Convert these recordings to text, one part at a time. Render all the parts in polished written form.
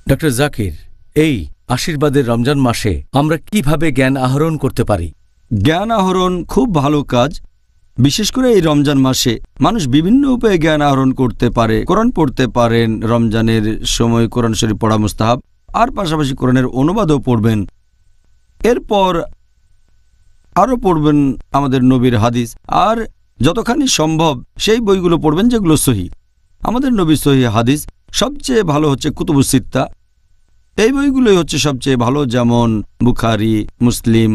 Doctor Zakir, এই আশীর্বাদের রমজান মাসে আমরা কিভাবে জ্ঞান আহরণ করতে পারি? জ্ঞান আহরণ খুব ভালো কাজ। বিশেষ করে এই রমজান মাসে মানুষ বিভিন্ন উপায়ে জ্ঞান আহরণ করতে পারে। কোরআন পড়তে পারেন, রমজানের সময় কোরআন শরীফ পড়া মুস্তাহাব, আর পাশাপাশি কোরআনের অনুবাদও পড়বেন। এরপর আরও পড়বেন আমাদের নবীর হাদিস, আর যতখানি সম্ভব সেই বইগুলো পড়বেন যেগুলো সহি। আমাদের নবীর সহি হাদিস সবচেয়ে ভালো হচ্ছে কুতুবুস সিত্তা, এই বইগুলোই হচ্ছে সবচেয়ে ভালো, যেমন বুখারী, মুসলিম,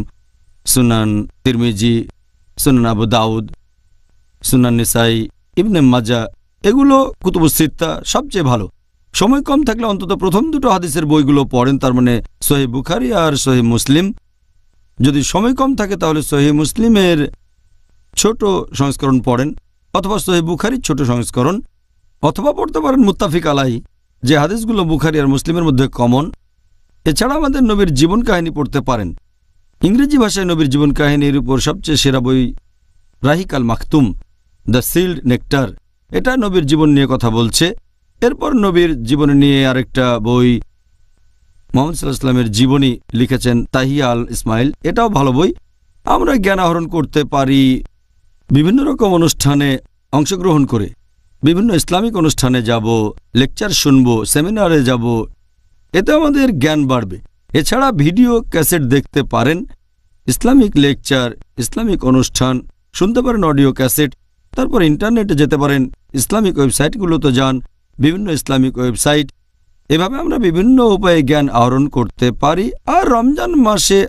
সুনান তিরমিজি, সুনান আবু দাউদ, সুনান নিসাই, ইবনে মাজা, এগুলো কুতুবুস সিত্তা সবচেয়ে ভালো। সময় কম থাকলে অন্তত প্রথম দুটো হাদিসের বইগুলো পড়েন, তার মানে সহি বুখারী আর সহি মুসলিম। যদি সময় কম থাকে তাহলে সহি মুসলিমের ছোট সংস্করণ পড়েন, অথবা সহি বুখারীর ছোট সংস্করণ, অথবা পড়তে পারেন মুত্তাফিক আলাইহি, যে হাদিসগুলো বুখারী আর মুসলিমের মধ্যে কমন। এছাড়া আমাদের নবীর জীবন কাহিনী পড়তে পারেন। ইংরেজি ভাষায় নবীর জীবন কাহিনীর উপর সবচেয়ে সেরা বই রাহিক আল মাকতুম, দ্য সিল্ড নেকটার। এটা নবীর জীবন নিয়ে কথা বলছে। এরপর নবীর জীবন নিয়ে আরেকটা বই মুহাম্মদ সাল্লাল্লাহু আলাইহি ওয়াসাল্লামের জীবনী লিখেছেন তাহিয়া আল ইসমাইল, এটাও ভালো বই। আমরা জ্ঞান আহরণ করতে পারি বিভিন্ন রকম অনুষ্ঠানে অংশগ্রহণ করে। বিভিন্ন ইসলামিক অনুষ্ঠানে যাব, লেকচার শুনব, সেমিনারে যাব, এতে আমাদের জ্ঞান বাড়বে। এছাড়া ভিডিও ক্যাসেট দেখতে পারেন, ইসলামিক লেকচার, ইসলামিক অনুষ্ঠান শুনতে পারেন অডিও ক্যাসেট। তারপর ইন্টারনেটে যেতে পারেন, ইসলামিক ওয়েবসাইটগুলোতে যান, বিভিন্ন ইসলামিক ওয়েবসাইট। এভাবে আমরা বিভিন্ন উপায়ে জ্ঞান আহরণ করতে পারি। আর রমজান মাসে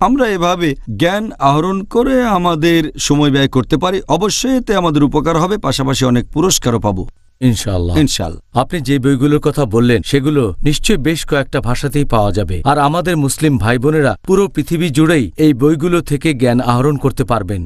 আমরা এভাবে জ্ঞান আহরণ করে আমাদের সময় ব্যয় করতে পারি। অবশ্যই এতে আমাদের উপকার হবে, পাশাপাশি অনেক পুরস্কারও পাবো ইনশাআল্লাহ। ইনশাআল্লাহ। আপনি যে বইগুলোর কথা বললেন সেগুলো নিশ্চয়ই বেশ কয়েকটা ভাষাতেই পাওয়া যাবে, আর আমাদের মুসলিম ভাই বোনেরা পুরো পৃথিবী জুড়েই এই বইগুলো থেকে জ্ঞান আহরণ করতে পারবেন।